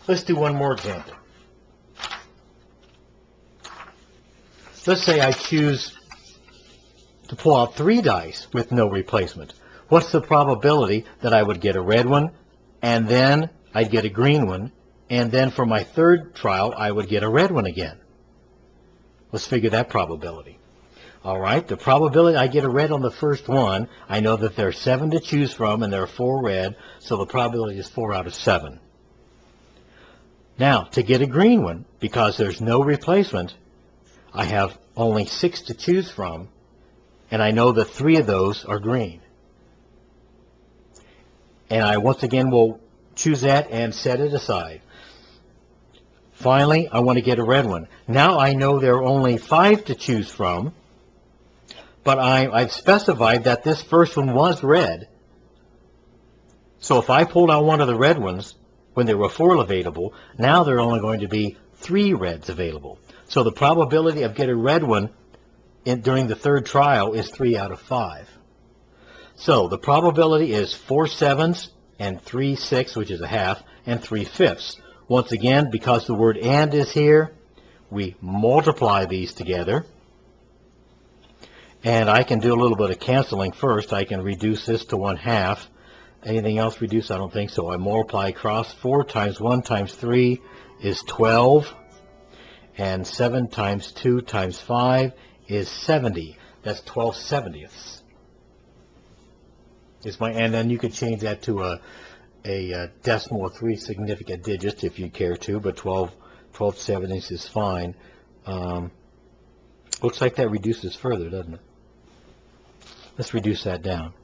Let's do one more example. Let's say I choose to pull out 3 dice with no replacement. What's the probability that I would get a red one, and then I'd get a green one, and then for my third trial, I would get a red one again? Let's figure that probability. All right, the probability I get a red on the first one, I know that there are 7 to choose from, and there are 4 red, so the probability is 4 out of 7. Now, to get a green one, because there's no replacement, I have only 6 to choose from, and I know that 3 of those are green. And I once again will choose that and set it aside. Finally, I want to get a red one. Now I know there are only 5 to choose from, but I've specified that this first one was red. So if I pulled out one of the red ones when there were 4 available, now there are only going to be 3 reds available. So the probability of getting a red one during the third trial is 3 out of 5. So the probability is 4 7s and 3 6, which is a half, and 3 5ths. Once again, because the word and is here, we multiply these together. And I can do a little bit of canceling first. I can reduce this to 1/2. Anything else reduce? I don't think so. I multiply across. 4 times 1 times 3 is 12. And 7 times 2 times 5 is 70. That's 12/70ths. And then you could change that to a decimal of 3 significant digits if you care to, but 12/70ths is fine. Looks like that reduces further, doesn't it? Let's reduce that down.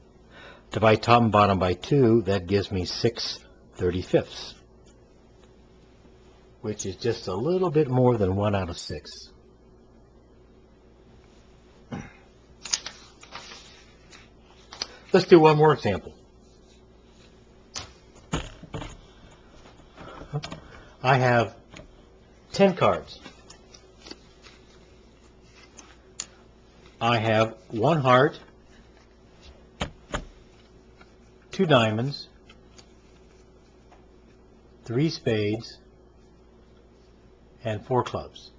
Divide top and bottom by 2, that gives me 6/35ths, which is just a little bit more than 1 out of 6. Let's do one more example. I have 10 cards. I have 1 heart, 2 diamonds, 3 spades, and 4 clubs.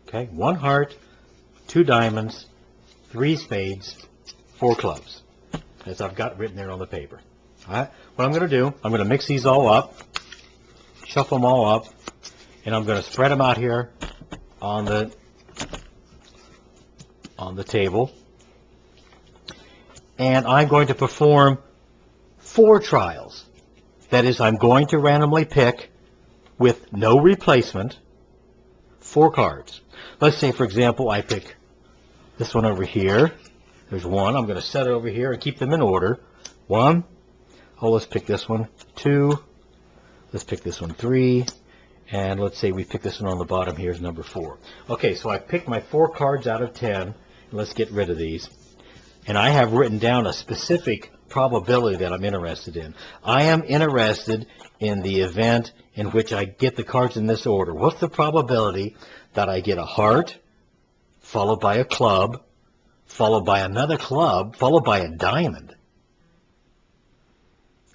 Okay, 1 heart, 2 diamonds, 3 spades, 4 clubs, as I've got written there on the paper. All right, what I'm going to do, I'm going to mix these all up, shuffle them all up, and I'm going to spread them out here on the table. And I'm going to perform 4 trials. That is, I'm going to randomly pick, with no replacement, 4 cards. Let's say, for example, I pick this one over here. There's 1. I'm going to set it over here and keep them in order. 1. Oh, let's pick this one. 2. Let's pick this one. 3. And let's say we pick this one on the bottom here is number 4. Okay, so I picked my 4 cards out of 10. Let's get rid of these. And I have written down a specific probability that I'm interested in. I am interested in the event in which I get the cards in this order. What's the probability that I get a heart, followed by a club, followed by another club, followed by a diamond?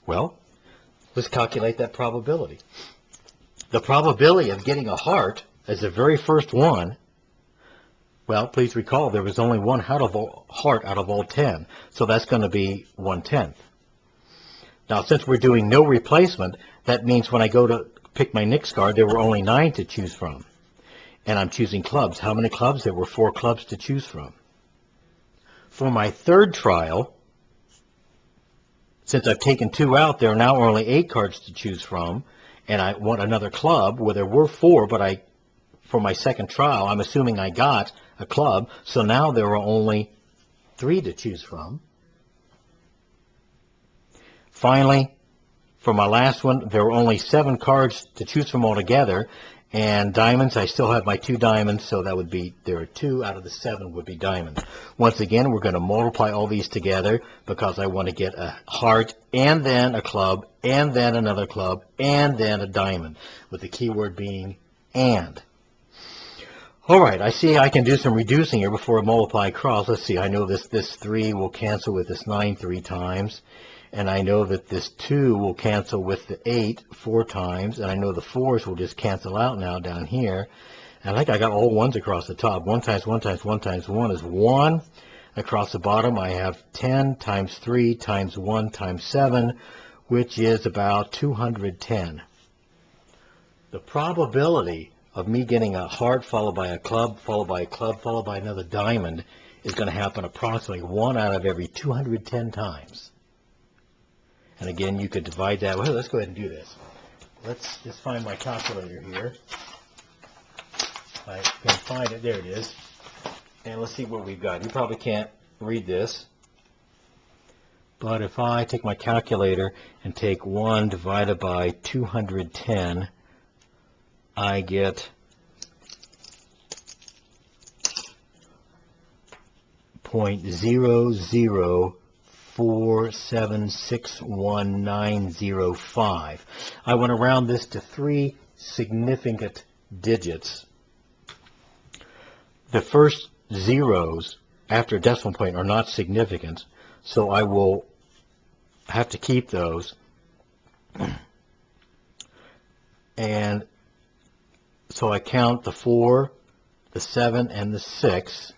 Well, let's calculate that probability. The probability of getting a heart as the very first one, well, please recall there was only 1 heart out of all 10, so that's going to be 1/10. Now, since we're doing no replacement, that means when I go to pick my next card, there were only 9 to choose from. And I'm choosing clubs. How many clubs? There were 4 clubs to choose from. For my third trial, since I've taken 2 out, there are now only 8 cards to choose from, and I want another club, where there were 4, but for my second trial, I'm assuming I got a club, so now there are only 3 to choose from. Finally, for my last one, there were only 7 cards to choose from altogether, and diamonds, I still have my 2 diamonds, so that would be, there are 2 out of the 7 would be diamonds. Once again, we're going to multiply all these together because I want to get a heart, and then a club, and then another club, and then a diamond, with the key word being and. All right, I see I can do some reducing here before I multiply across. Let's see, I know this 3 will cancel with this 9 3 times. and I know that this 2 will cancel with the 8 4 times, and I know the 4s will just cancel out now down here. And I think I got all 1s across the top. 1 times 1 times 1 times 1 is 1. Across the bottom, I have 10 times 3 times 1 times 7, which is about 210. The probability of me getting a heart followed by a club, followed by a club, followed by another diamond is going to happen approximately 1 out of every 210 times. And again, you could divide that. Well, let's go ahead and do this. Let's just find my calculator here. I can find it. There it is. And let's see what we've got. You probably can't read this. But if I take my calculator and take 1 divided by 210, I get 0.00476195. I want to round this to 3 significant digits. The first zeros after a decimal point are not significant, so I will have to keep those. And so I count the 4, the 7, and the 6.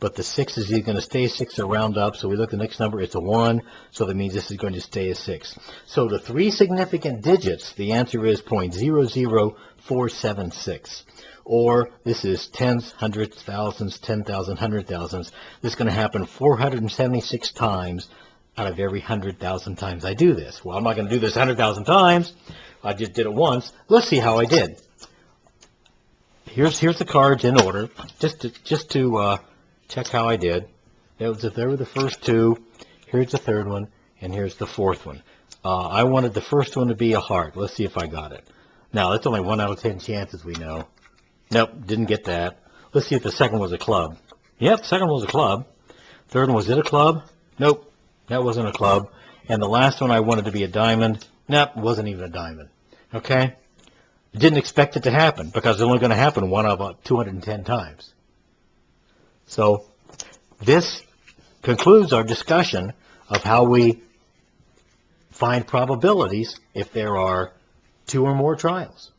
But the 6 is either going to stay 6 or round up, so we look at the next number, it's a 1, so that means this is going to stay a 6. So the 3 significant digits, the answer is 0.00476. Or this is tens, hundreds, thousands, 10,000, 100,000s. This is going to happen 476 times out of every 100,000 times I do this. Well, I'm not going to do this 100,000 times. I just did it once. Let's see how I did. Here's the cards in order, just to check how I did. There were the first 2. Here's the third one, and here's the fourth one. I wanted the first one to be a heart. Let's see if I got it. Now, that's only 1 out of 10 chances, we know. Nope, didn't get that. Let's see if the second was a club. Yep, second one was a club. Third one, was it a club? Nope, that wasn't a club. And the last one I wanted to be a diamond. Nope, wasn't even a diamond. Okay? Didn't expect it to happen because it's only going to happen 1 out of 210 times. So this concludes our discussion of how we find probabilities if there are 2 or more trials.